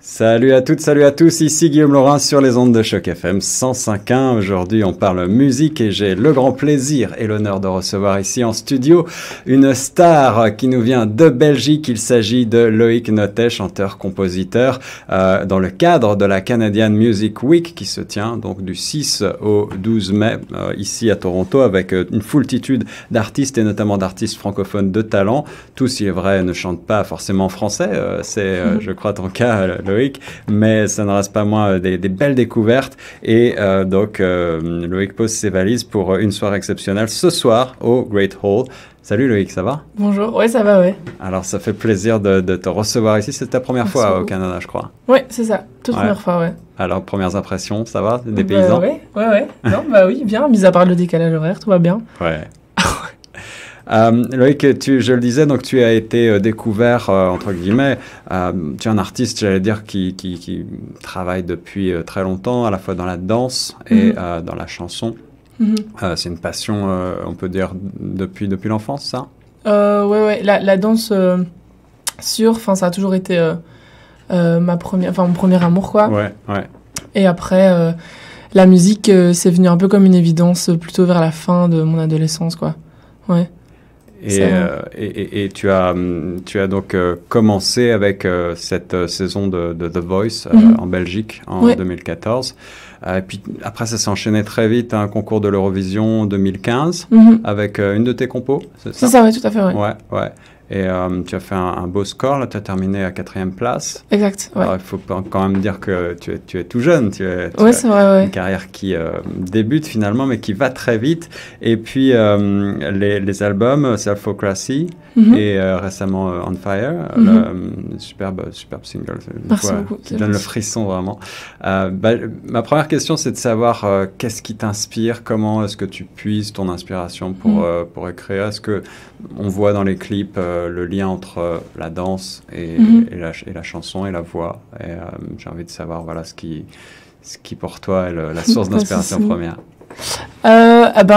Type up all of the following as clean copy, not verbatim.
Salut à toutes, salut à tous, ici Guillaume Laurin sur les ondes de Choc FM 105.1. Aujourd'hui on parle musique et j'ai le grand plaisir et l'honneur de recevoir ici en studio une star qui nous vient de Belgique. Il s'agit de Loïc Notet, chanteur-compositeur, dans le cadre de la Canadian Music Week qui se tient donc du 6 au 12 mai ici à Toronto avec une foultitude d'artistes et notamment d'artistes francophones de talent. Tous, il est vrai, ne chantent pas forcément français, c'est je crois ton cas Loïc, mais ça ne reste pas moins des belles découvertes et donc Loïc pose ses valises pour une soirée exceptionnelle ce soir au Great Hall. Salut Loïc, ça va? Bonjour, ouais ça va, ouais. Alors ça fait plaisir de te recevoir ici, c'est ta première fois au Canada je crois. Ouais, c'est ça, toute première fois, ouais. Alors premières impressions, ça va? Des paysans? Ouais. Non, bah oui, bien, mis à part le décalage horaire, tout va bien. Ouais. Loïc, je le disais, donc tu as été découvert, entre guillemets, tu es un artiste, j'allais dire, qui travaille depuis très longtemps, à la fois dans la danse et dans la chanson. C'est une passion, on peut dire, depuis l'enfance, ça? Ouais, la danse, ça a toujours été mon premier amour, quoi. Ouais. Et après, la musique, c'est venu un peu comme une évidence, plutôt vers la fin de mon adolescence, quoi. Ouais. Et tu as donc commencé avec cette saison de The Voice en Belgique en 2014. Et puis après, ça s'est enchaîné très vite à un concours de l'Eurovision 2015 avec une de tes compos, c'est ça? C'est ça, oui, tout à fait, ouais. Ouais. Et tu as fait un beau score, là, tu as terminé à 4e place. Exact, ouais. Alors, il faut quand même dire que tu es tout jeune, tu as c'est vrai, ouais. Une carrière qui débute finalement, mais qui va très vite. Et puis, les albums, Selfocracy et récemment On Fire, superbe single. Merci beaucoup. Qui donne le frisson, vraiment. Ma première question, c'est de savoir qu'est-ce qui t'inspire, comment est-ce que tu puises ton inspiration pour écrire. Est-ce qu'on voit dans les clips le lien entre la danse et la chanson et la voix. Et j'ai envie de savoir ce qui pour toi est la source d'inspiration première.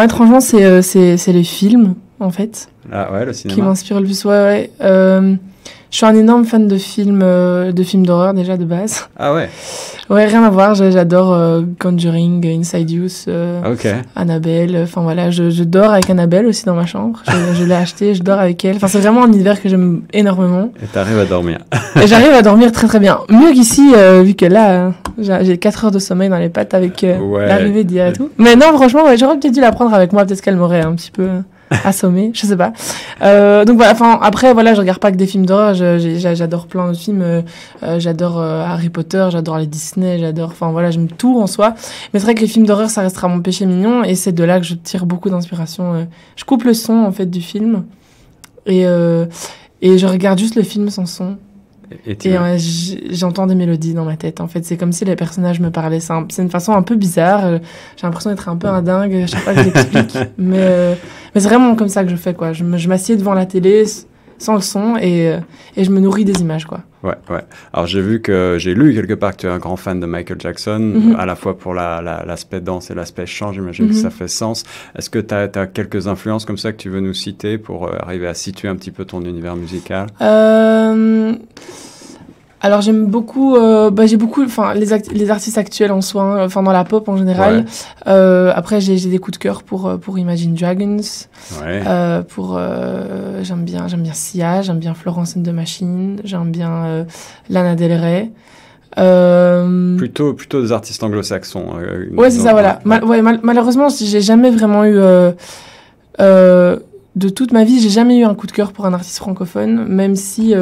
Étrangement, c'est les films, en fait. Ah ouais, le cinéma. Qui m'inspire le plus, ouais. Je suis un énorme fan de films d'horreur, déjà, de base. Ah ouais? Ouais, rien à voir. J'adore Conjuring, Insidious, Annabelle. Enfin, voilà, je dors avec Annabelle aussi dans ma chambre. Je l'ai achetée, je dors avec elle. Enfin, c'est vraiment un univers que j'aime énormément. Et t'arrives à dormir. Et j'arrive à dormir très, très bien. Mieux qu'ici, vu que là, j'ai 4 heures de sommeil dans les pattes avec l'arrivée d'hier et tout. Mais non, franchement, j'aurais peut-être dû la prendre avec moi. Peut-être qu'elle m'aurait un petit peu assommée, je sais pas. Donc voilà, après voilà, je regarde pas que des films d'horreur, j'adore plein de films, j'adore Harry Potter, j'adore les Disney, j'aime tout en soi. Mais c'est vrai que les films d'horreur, ça restera mon péché mignon et c'est de là que je tire beaucoup d'inspiration. Je coupe le son en fait du film et je regarde juste le film sans son. Et j'entends des mélodies dans ma tête. En fait, c'est comme si les personnages me parlaient. C'est une façon un peu bizarre. J'ai l'impression d'être un peu un dingue. Je sais pas que je l'explique. mais c'est vraiment comme ça que je fais, quoi. Je m'assieds devant la télé sans le son et je me nourris des images, quoi. Ouais. Alors, j'ai lu quelque part que tu es un grand fan de Michael Jackson, à la fois pour l'aspect danse et l'aspect chant. J'imagine que ça fait sens. Est-ce que tu as quelques influences comme ça que tu veux nous citer pour arriver à situer un petit peu ton univers musical? Alors j'aime beaucoup, j'ai beaucoup, les artistes actuels en soi, dans la pop en général. Ouais. Après j'ai des coups de cœur pour Imagine Dragons. Ouais. J'aime bien Sia, j'aime bien Florence and the Machine, j'aime bien Lana Del Rey. Plutôt des artistes anglo-saxons. Ouais, c'est ça, voilà. Malheureusement, j'ai jamais vraiment eu de toute ma vie, j'ai jamais eu un coup de cœur pour un artiste francophone, même si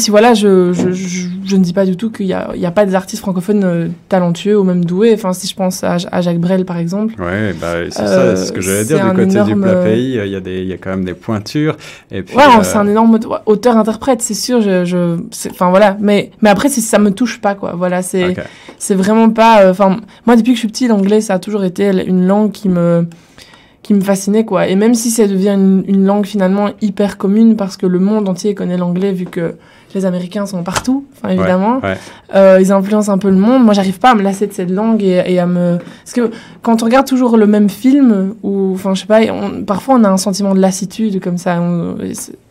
voilà, je ne dis pas du tout qu'il y a pas des artistes francophones talentueux ou même doués. Enfin, si je pense à Jacques Brel par exemple. Ouais, c'est ça, c'est ce que j'allais dire. Du côté du plat pays, il y a quand même des pointures. Et puis, c'est un énorme auteur-interprète, c'est sûr. Voilà. Mais après, ça me touche pas, quoi. Voilà, c'est vraiment pas. Moi, depuis que je suis petite, l'anglais, ça a toujours été une langue qui me fascinait, quoi. Et même si ça devient une langue finalement hyper commune, parce que le monde entier connaît l'anglais, vu que les Américains sont partout, enfin évidemment, ils influencent un peu le monde. Moi, j'arrive pas à me lasser de cette langue et à me... Parce que quand on regarde toujours le même film, ou, enfin, je sais pas, parfois on a un sentiment de lassitude, comme ça.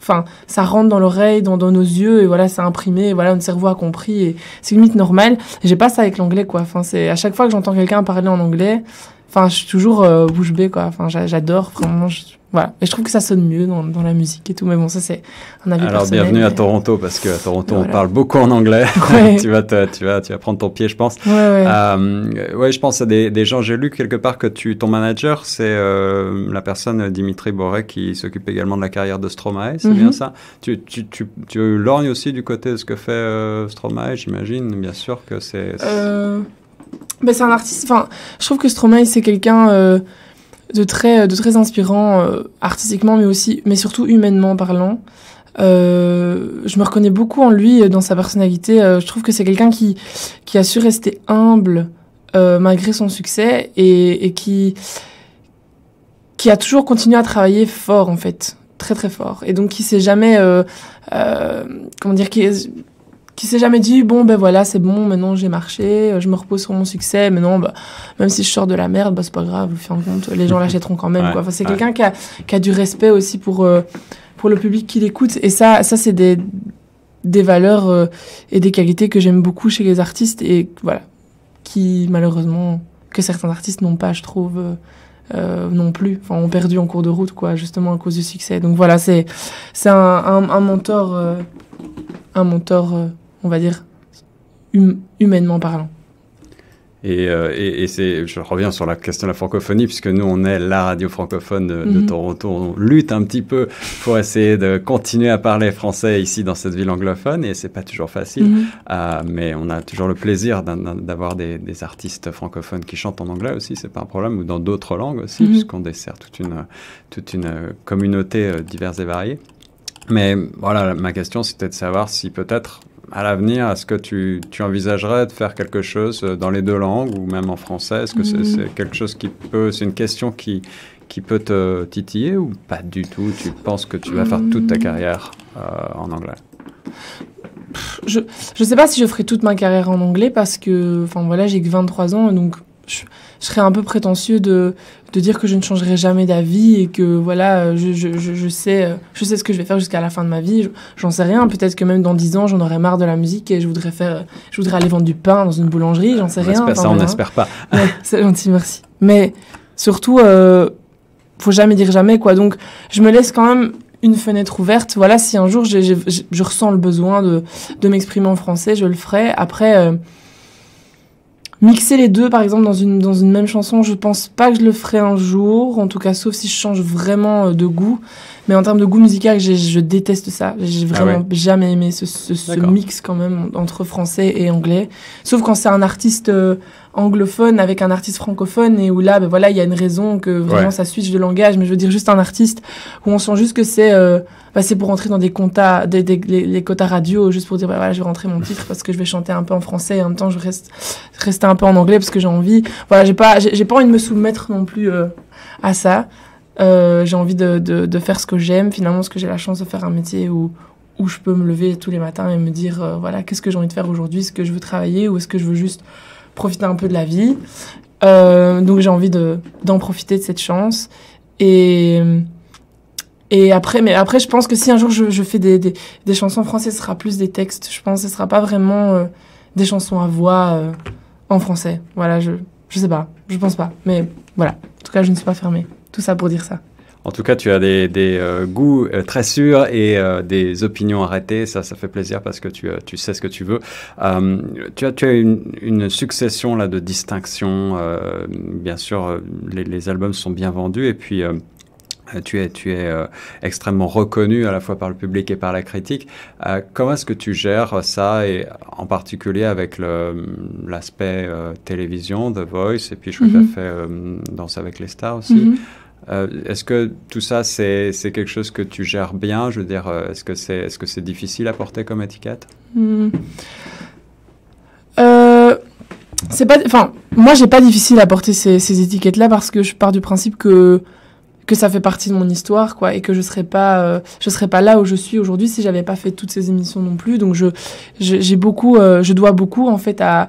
Enfin, ça rentre dans l'oreille, dans nos yeux, et voilà, c'est imprimé, et voilà, notre cerveau a compris, et c'est limite normal. Et j'ai pas ça avec l'anglais, quoi. Enfin, c'est à chaque fois que j'entends quelqu'un parler en anglais, enfin, je suis toujours bouche bée, quoi. Enfin, j'adore, vraiment. Voilà. Et je trouve que ça sonne mieux dans la musique et tout. Mais bon, ça, c'est un avis personnel. Alors, bienvenue à Toronto, parce qu'à Toronto, on parle beaucoup en anglais. tu vas prendre ton pied, je pense. Ouais, je pense à des gens. J'ai lu quelque part que ton manager, c'est la personne, Dimitri Boré, qui s'occupe également de la carrière de Stromae. C'est bien ça? Tu lorgnes aussi du côté de ce que fait Stromae, j'imagine. Bien sûr que c'est... Ben, c'est un artiste. Enfin, je trouve que Stromae, c'est quelqu'un de très inspirant artistiquement, mais surtout humainement parlant. Je me reconnais beaucoup en lui, dans sa personnalité. Je trouve que c'est quelqu'un qui a su rester humble malgré son succès et qui a toujours continué à travailler fort, en fait, très très fort. Et donc qui s'est jamais comment dire, qui s'est jamais dit bon ben voilà, c'est bon, maintenant j'ai marché, je me repose sur mon succès, mais non, bah, même si je sors de la merde, bah c'est pas grave, au fin de compte les gens l'achèteront quand même, quoi. Enfin, c'est quelqu'un qui a du respect aussi pour le public qui l'écoute, et ça c'est des valeurs et des qualités que j'aime beaucoup chez les artistes, et voilà, qui malheureusement que certains artistes n'ont pas, je trouve, non plus, enfin ont perdu en cours de route, quoi, justement à cause du succès. Donc voilà, c'est un mentor, on va dire, humainement parlant. Et je reviens sur la question de la francophonie, puisque nous, on est la radio francophone de Toronto. On lutte un petit peu pour essayer de continuer à parler français ici dans cette ville anglophone, et c'est pas toujours facile. Mais on a toujours le plaisir d'avoir des artistes francophones qui chantent en anglais aussi, c'est pas un problème, ou dans d'autres langues aussi, puisqu'on dessert toute une communauté diverse et variée. Mais voilà, ma question, c'était de savoir si peut-être, à l'avenir, est-ce que tu envisagerais de faire quelque chose dans les deux langues ou même en français? Est-ce que c'est quelque chose c'est une question qui peut te titiller ou pas du tout? Tu penses que tu vas faire toute ta carrière en anglais? Je sais pas si je ferai toute ma carrière en anglais, parce que, enfin voilà, j'ai que 23 ans, donc je serais un peu prétentieux de dire que je ne changerai jamais d'avis et que voilà, je sais ce que je vais faire jusqu'à la fin de ma vie. J'en sais rien. Peut-être que même dans 10 ans, j'en aurai marre de la musique et je voudrais aller vendre du pain dans une boulangerie. J'en sais rien. Ça, on n'espère pas. Ouais, c'est gentil, merci. Mais surtout, faut jamais dire jamais, quoi. Donc, je me laisse quand même une fenêtre ouverte. Voilà, si un jour je ressens le besoin de m'exprimer en français, je le ferai. Après, mixer les deux, par exemple, dans une même chanson, je pense pas que je le ferai un jour, en tout cas, sauf si je change vraiment de goût. Mais en termes de goût musical, je déteste ça. J'ai vraiment jamais aimé ce mix, quand même, entre français et anglais. Sauf quand c'est un artiste anglophone avec un artiste francophone, et où là, ben voilà, il y a une raison que vraiment ça switch de langage. Mais je veux dire, juste un artiste où on sent juste que c'est pour rentrer dans des quotas, les quotas radio, juste pour dire, voilà, je vais rentrer mon titre parce que je vais chanter un peu en français et en même temps, je rester un peu en anglais parce que j'ai envie. Voilà, j'ai pas envie de me soumettre non plus à ça. J'ai envie de faire ce que j'aime, finalement, parce que j'ai la chance de faire un métier où je peux me lever tous les matins et me dire, voilà, qu'est-ce que j'ai envie de faire aujourd'hui? Est-ce que je veux travailler ou est-ce que je veux juste profiter un peu de la vie? Donc j'ai envie d'en profiter de cette chance. Et après, je pense que si un jour je fais des chansons françaises, ce sera plus des textes. Je pense que ce sera pas vraiment des chansons à voix en français. Voilà, je sais pas, je pense pas. Mais voilà, en tout cas, je ne suis pas fermée. Tout ça pour dire ça. En tout cas, tu as des goûts très sûrs et des opinions arrêtées. Ça fait plaisir parce que tu sais ce que tu veux. Tu as une succession là de distinctions. Bien sûr, les albums sont bien vendus et puis tu es extrêmement reconnu à la fois par le public et par la critique. Comment est-ce que tu gères ça, et en particulier avec l'aspect télévision, The Voice, et puis je crois que tu as fait Danse avec les stars aussi. Est-ce que tout ça, c'est quelque chose que tu gères bien? Je veux dire, est-ce que c'est difficile à porter comme étiquette? C'est pas, enfin, moi, j'ai pas difficile à porter ces étiquettes-là parce que je pars du principe que ça fait partie de mon histoire, quoi, et que je serais pas là où je suis aujourd'hui si j'avais pas fait toutes ces émissions non plus. Donc je dois beaucoup en fait à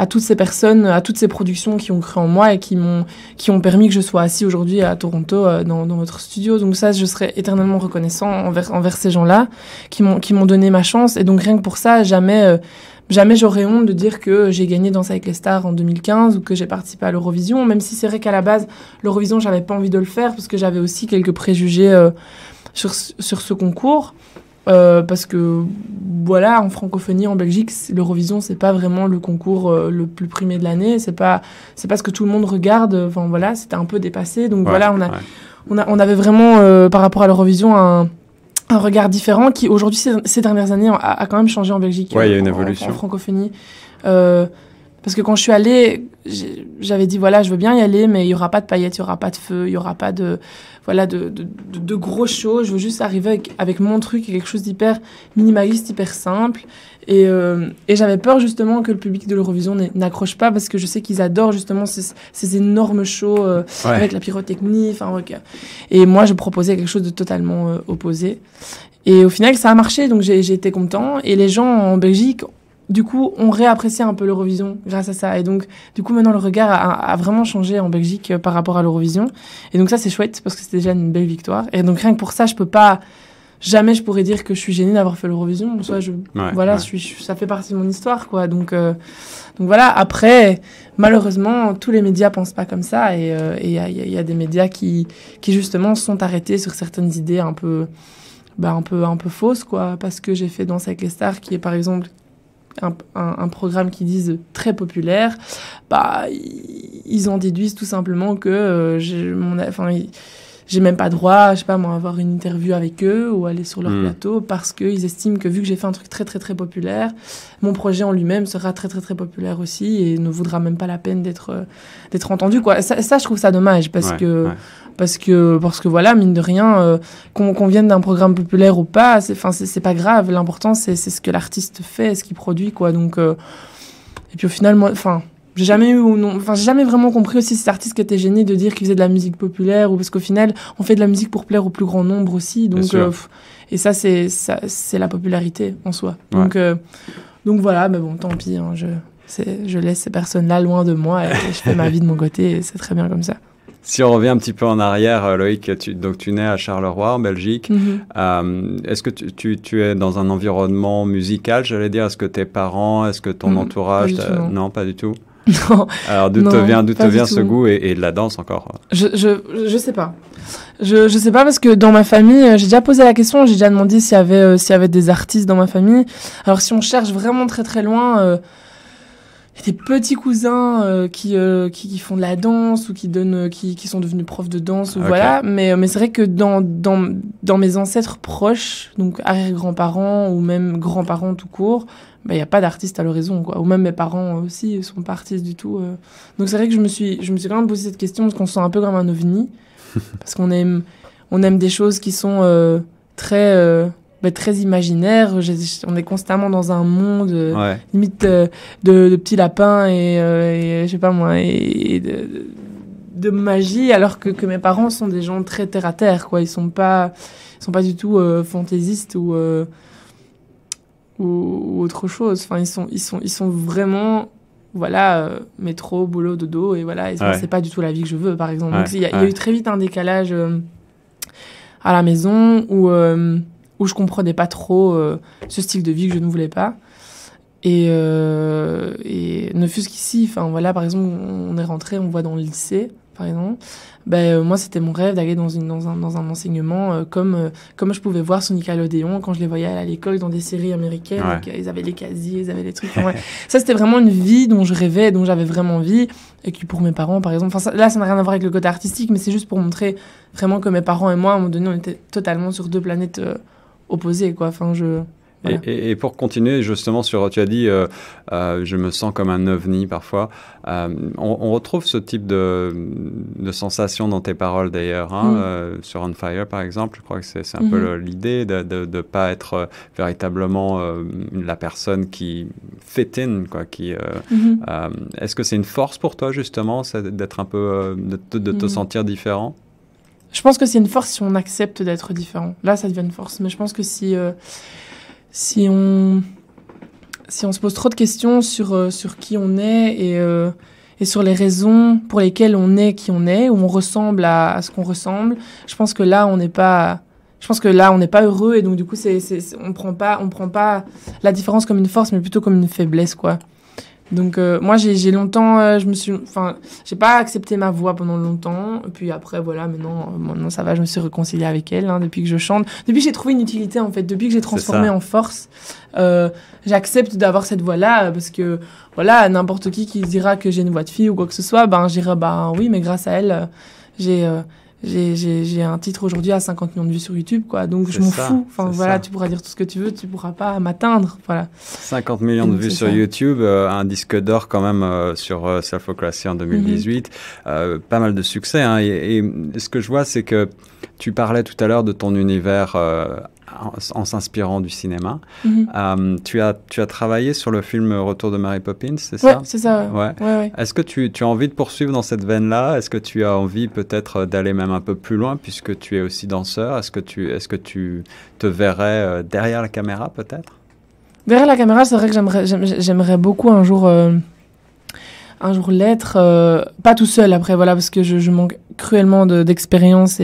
toutes ces personnes, à toutes ces productions qui ont cru en moi et qui ont permis que je sois assis aujourd'hui à Toronto dans votre studio. Donc ça, je serai éternellement reconnaissant envers ces gens-là qui m'ont donné ma chance. Et donc rien que pour ça, jamais j'aurais honte de dire que j'ai gagné Danse avec les stars en 2015 ou que j'ai participé à l'Eurovision, même si c'est vrai qu'à la base, l'Eurovision, j'avais pas envie de le faire parce que j'avais aussi quelques préjugés sur ce concours. Parce que voilà, en francophonie en Belgique, l'Eurovision c'est pas vraiment le concours le plus primé de l'année, c'est pas ce que tout le monde regarde. Enfin voilà, c'était un peu dépassé. Donc voilà, on avait vraiment par rapport à l'Eurovision un regard différent qui aujourd'hui ces dernières années a quand même changé en Belgique. Ouais, il y a une évolution en francophonie. Parce que quand je suis allée, j'avais dit voilà, je veux bien y aller, mais il y aura pas de paillettes, il y aura pas de feu, il y aura pas de gros shows. Je veux juste arriver avec mon truc, quelque chose d'hyper minimaliste, hyper simple. Et j'avais peur justement que le public de l'Eurovision n'accroche pas parce que je sais qu'ils adorent justement ces énormes shows avec la pyrotechnie. Enfin, et moi, je proposais quelque chose de totalement opposé. Et au final, ça a marché, donc j'ai été content. Et les gens en Belgique, du coup, on réapprécie un peu l'Eurovision grâce à ça. Et donc, du coup, maintenant, le regard a vraiment changé en Belgique par rapport à l'Eurovision. Et donc ça, c'est chouette parce que c'était déjà une belle victoire. Et donc, rien que pour ça, jamais je pourrais dire que je suis gênée d'avoir fait l'Eurovision. Soit ça fait partie de mon histoire, quoi. Donc voilà. Après, malheureusement, tous les médias pensent pas comme ça. Et il y a des médias qui justement sont arrêtés sur certaines idées un peu fausses, quoi. Parce que j'ai fait Danse avec les stars, qui est par exemple un programme qui disent très populaire, ils en déduisent tout simplement que j'ai même pas droit, je sais pas moi, à avoir une interview avec eux ou aller sur leur plateau parce qu'ils estiment que vu que j'ai fait un truc très très très populaire, mon projet en lui-même sera très très très populaire aussi et ne vaudra même pas la peine d'être entendu, quoi. Ça je trouve ça dommage parce que voilà, mine de rien, qu'on vienne d'un programme populaire ou pas, c'est pas grave. L'important c'est ce que l'artiste fait, ce qu'il produit, quoi. Donc et puis au final, moi, j'ai jamais vraiment compris aussi ces artistes qui étaient gênés de dire qu'ils faisaient de la musique populaire ou parce qu'au final, on fait de la musique pour plaire au plus grand nombre aussi. Donc et ça c'est la popularité en soi. Ouais. Donc voilà, mais bon, tant pis. Hein, je laisse ces personnes-là loin de moi et je fais ma vie de mon côté. Et c'est très bien comme ça. Si on revient un petit peu en arrière, Loïc, tu nais à Charleroi, en Belgique. Est-ce que tu es dans un environnement musical, j'allais dire? Est-ce que tes parents, est-ce que ton entourage... Non, pas du tout. Non. Alors, d'où te vient ce goût et de la danse encore? Je sais pas. Je sais pas parce que dans ma famille, j'ai déjà posé la question, j'ai déjà demandé s'il y avait des artistes dans ma famille. Alors, si on cherche vraiment très très loin... Il y a des petits cousins qui font de la danse ou qui sont devenus profs de danse, ou voilà. Mais c'est vrai que dans mes ancêtres proches, donc arrière-grands-parents ou même grands-parents tout court, il n'y a pas d'artistes à l'horizon, quoi. Ou même mes parents aussi ne sont pas artistes du tout. Donc c'est vrai que je me suis quand même posé cette question parce qu'on se sent un peu comme un ovni. Parce qu'on aime des choses qui sont très imaginaire. On est constamment dans un monde limite de petits lapins et je sais pas moi, et de magie, alors que mes parents sont des gens très terre à terre, quoi. Ils sont pas du tout fantaisistes ou autre chose. Enfin, ils sont vraiment métro, boulot, dodo, et voilà. Et c'est pas du tout la vie que je veux, par exemple. Donc il y a eu très vite un décalage à la maison où je comprenais pas trop ce style de vie que je ne voulais pas. Et ne fût-ce qu'ici, par exemple, on est rentré, on voit dans le lycée, par exemple. Moi, c'était mon rêve d'aller dans un enseignement comme je pouvais voir sur Nickelodeon quand je les voyais aller à l'école dans des séries américaines. Ils avaient les casiers, ils avaient les trucs. Ça, c'était vraiment une vie dont je rêvais, dont j'avais vraiment envie. Et qui, pour mes parents, par exemple... Là, ça n'a rien à voir avec le côté artistique, mais c'est juste pour montrer vraiment que mes parents et moi, à un moment donné, on était totalement sur deux planètes opposées, quoi. Voilà. Et pour continuer justement sur, tu as dit, je me sens comme un ovni parfois. On retrouve ce type de sensation dans tes paroles d'ailleurs, sur On Fire par exemple. Je crois que c'est un peu l'idée de ne pas être véritablement la personne qui fit in, quoi. Est-ce que c'est une force pour toi justement, d'être un peu, de te sentir différent? Je pense que c'est une force si on accepte d'être différent. Là, ça devient une force. Mais je pense que si on se pose trop de questions sur qui on est et sur les raisons pour lesquelles on est qui on est, ou on ressemble à ce qu'on ressemble, je pense que là, on n'est pas heureux, et donc du coup, on prend pas la différence comme une force, mais plutôt comme une faiblesse, quoi. Donc moi j'ai longtemps j'ai pas accepté ma voix pendant longtemps, et puis après voilà, maintenant ça va, je me suis réconciliée avec elle, hein, depuis que je chante, depuis que j'ai trouvé une utilité en fait, depuis que j'ai transformé en force, j'accepte d'avoir cette voix là, parce que voilà, n'importe qui dira que j'ai une voix de fille ou quoi que ce soit, ben je dirais oui, mais grâce à elle j'ai un titre aujourd'hui à 50 millions de vues sur YouTube, quoi. Donc je m'en fous. Enfin voilà, tu pourras dire tout ce que tu veux, tu pourras pas m'atteindre, voilà. 50 millions de vues sur YouTube, un disque d'or quand même sur Selfocracy en 2018, pas mal de succès, hein, et ce que je vois, c'est que tu parlais tout à l'heure de ton univers en s'inspirant du cinéma. Tu as travaillé sur le film Retour de Mary Poppins, c'est ça? Ouais, c'est ça. Ouais. Est-ce que tu as envie de poursuivre dans cette veine-là? Est-ce que tu as envie peut-être d'aller même un peu plus loin, puisque tu es aussi danseur? Est-ce que tu te verrais derrière la caméra, peut-être? Derrière la caméra, c'est vrai que j'aimerais beaucoup un jour l'être, pas tout seul après, voilà, parce que je manque cruellement d'expérience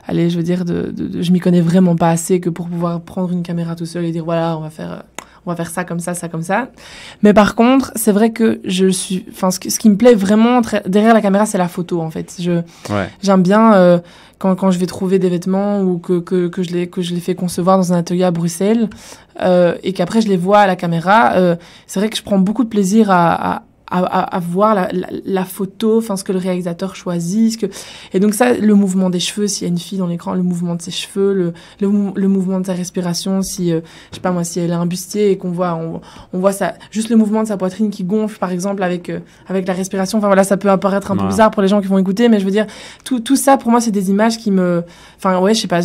allez, je veux dire, je m'y connais vraiment pas assez que pour pouvoir prendre une caméra tout seul et dire voilà, on va faire ça comme ça comme ça. Mais par contre, c'est vrai que ce qui me plaît vraiment derrière la caméra, c'est la photo, en fait. J'aime bien quand je vais trouver des vêtements ou que je les fais concevoir dans un atelier à Bruxelles, et qu'après je les vois à la caméra. C'est vrai que je prends beaucoup de plaisir à voir la photo, enfin ce que le réalisateur choisit, et donc ça, le mouvement des cheveux, s'il y a une fille dans l'écran, le mouvement de ses cheveux, le mouvement de sa respiration, si je sais pas moi, si elle a un bustier et qu'on voit on voit ça, juste le mouvement de sa poitrine qui gonfle par exemple avec la respiration, enfin voilà, ça peut apparaître un peu bizarre pour les gens qui vont écouter, mais je veux dire tout ça pour moi c'est des images qui me, enfin ouais, je sais pas,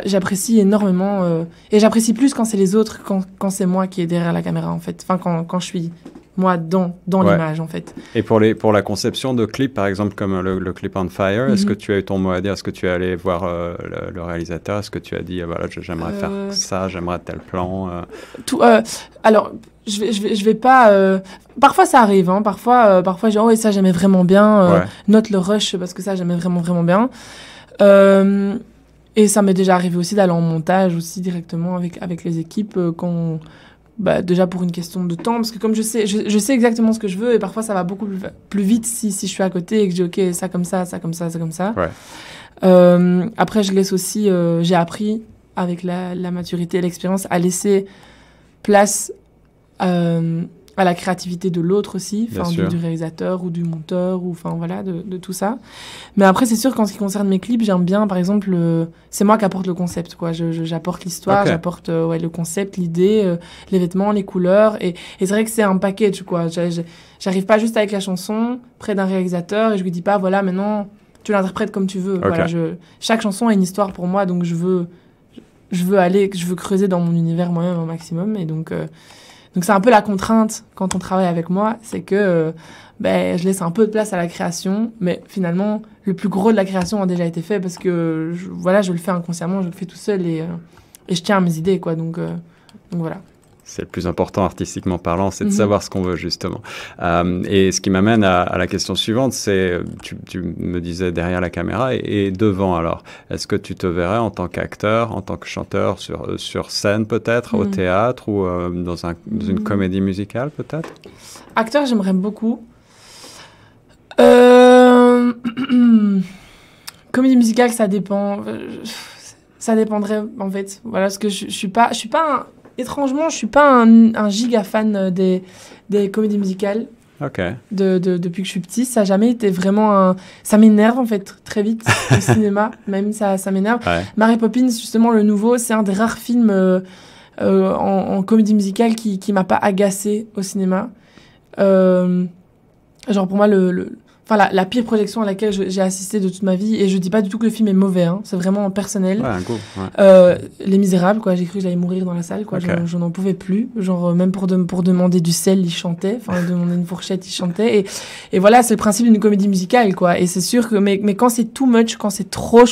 j'apprécie énormément, et j'apprécie plus quand c'est les autres, quand c'est moi qui est derrière la caméra, en fait, enfin quand je suis moi dans l'image, en fait. Et pour la conception de clips, par exemple, comme le clip On Fire, est-ce que tu as eu ton mot à dire? Est-ce que tu es allé voir le réalisateur? Est-ce que tu as dit, voilà, j'aimerais faire ça, j'aimerais tel plan alors, je vais pas... parfois, ça arrive, hein. Parfois, je dis, oh, et ça, j'aimais vraiment bien. Note le rush, parce que ça, j'aimais vraiment, vraiment bien. Et ça m'est déjà arrivé aussi d'aller en montage, aussi, directement, avec les équipes, déjà pour une question de temps, parce que comme je sais exactement ce que je veux, et parfois ça va beaucoup plus vite si je suis à côté et que je dis ok, ça comme ça, ça comme ça, ça comme ça. Après je laisse aussi, j'ai appris avec la maturité et l'expérience à laisser place à la créativité de l'autre aussi, du réalisateur ou du monteur, ou enfin voilà, de tout ça. Mais après, c'est sûr qu'en ce qui concerne mes clips, j'aime bien, par exemple, c'est moi qui apporte le concept, quoi. J'apporte l'histoire, j'apporte le concept, l'idée, les vêtements, les couleurs, et c'est vrai que c'est un package, quoi. J'arrive pas juste avec la chanson près d'un réalisateur et je lui dis pas, voilà, maintenant tu l'interprètes comme tu veux. Voilà, chaque chanson a une histoire pour moi, donc je veux creuser dans mon univers moi-même au maximum, et donc c'est un peu la contrainte quand on travaille avec moi, c'est que je laisse un peu de place à la création, mais finalement, le plus gros de la création a déjà été fait parce que je le fais inconsciemment, je le fais tout seul et je tiens à mes idées, quoi. Donc voilà. C'est le plus important artistiquement parlant, c'est de savoir ce qu'on veut, justement. Et ce qui m'amène à la question suivante, c'est, tu me disais derrière la caméra et devant, alors. Est-ce que tu te verrais en tant qu'acteur, en tant que chanteur sur scène peut-être, au théâtre ou dans une comédie musicale peut-être? Acteur, j'aimerais beaucoup. Comédie musicale, ça dépend. Ça dépendrait, en fait. Voilà, parce que je suis pas étrangement, je suis pas un giga fan des comédies musicales. Ok. Depuis que je suis petite, ça n'a jamais été vraiment ça m'énerve, en fait, très vite, au cinéma, même ça m'énerve. Ouais. Mary Poppins, justement, le nouveau, c'est un des rares films en comédie musicale qui m'a pas agacée au cinéma. Genre, pour moi, Enfin, la pire projection à laquelle j'ai assisté de toute ma vie, et je dis pas du tout que le film est mauvais, hein, c'est vraiment personnel. Ouais, un coup, ouais. Les Misérables, quoi, j'ai cru que j'allais mourir dans la salle, quoi, okay. Je n'en pouvais plus, genre même pour demander du sel, il chantait, enfin demander une fourchette, il chantait, et voilà, c'est le principe d'une comédie musicale, quoi, et c'est sûr que, mais quand c'est too much, quand c'est trop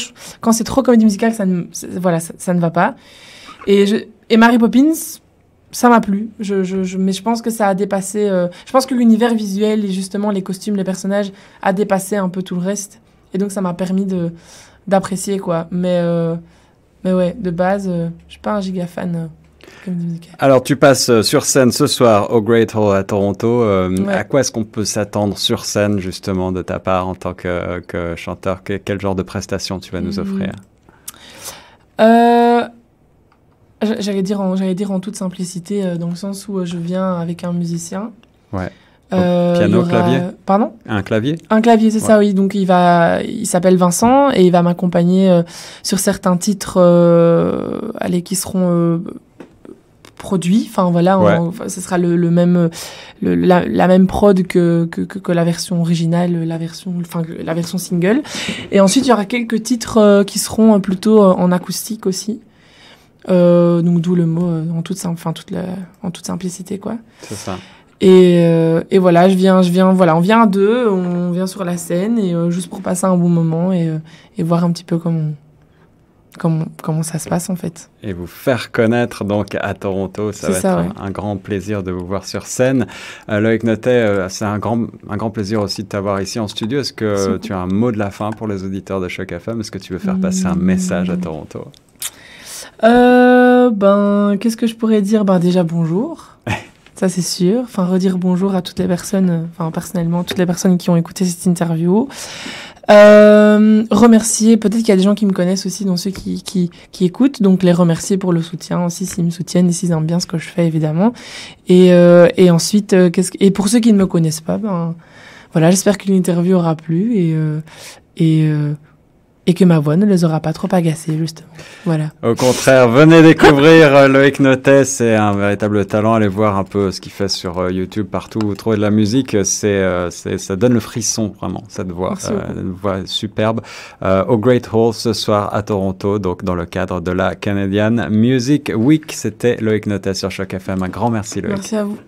comédie musicale, ça ne va pas. Et Mary Poppins, ça m'a plu, mais je pense que ça a dépassé... je pense que l'univers visuel et justement les costumes, les personnages a dépassé un peu tout le reste. Et donc ça m'a permis d'apprécier, quoi. Mais ouais, de base, je suis pas un giga fan comédie musicale. Alors tu passes sur scène ce soir au Great Hall à Toronto. Ouais. À quoi est-ce qu'on peut s'attendre sur scène justement de ta part en tant que chanteur? Quel genre de prestations tu vas nous offrir? J'allais dire en toute simplicité, dans le sens où je viens avec un musicien. Ouais. Piano, clavier. Pardon? Un clavier? Un clavier, c'est ça, oui. Donc il s'appelle Vincent et il va m'accompagner sur certains titres, qui seront produits. Enfin voilà, ce sera la même prod que la version originale, la version single. Et ensuite il y aura quelques titres qui seront plutôt en acoustique aussi. Donc d'où le mot en toute simplicité, quoi. C'est ça. Et voilà, on vient à deux, on vient sur la scène et juste pour passer un bon moment et voir un petit peu comment ça se passe en fait. Et vous faire connaître donc à Toronto, ça va être un grand plaisir de vous voir sur scène. Loïc Notet, c'est un grand plaisir aussi de t'avoir ici en studio. Est-ce que tu as un mot de la fin pour les auditeurs de Choc FM? Est-ce que tu veux faire passer un message à Toronto? Qu'est-ce que je pourrais dire? Déjà bonjour. Ça, c'est sûr. Enfin, redire bonjour à toutes les personnes, personnellement, toutes les personnes qui ont écouté cette interview. Remercier, peut-être qu'il y a des gens qui me connaissent aussi, dont ceux qui écoutent, donc les remercier pour le soutien aussi, s'ils me soutiennent et s'ils aiment bien ce que je fais, évidemment. Et ensuite, et pour ceux qui ne me connaissent pas, voilà, j'espère que l'interview aura plu et que ma voix ne les aura pas trop agacés, justement. Voilà. Au contraire, venez découvrir Loïc Notet, c'est un véritable talent. Allez voir un peu ce qu'il fait sur YouTube, partout où vous trouvez de la musique. Ça donne le frisson, vraiment, cette voix. Une voix superbe. Au Great Hall, ce soir à Toronto, donc dans le cadre de la Canadian Music Week. C'était Loïc Notet sur Choc FM. Un grand merci, Loïc. Merci à vous.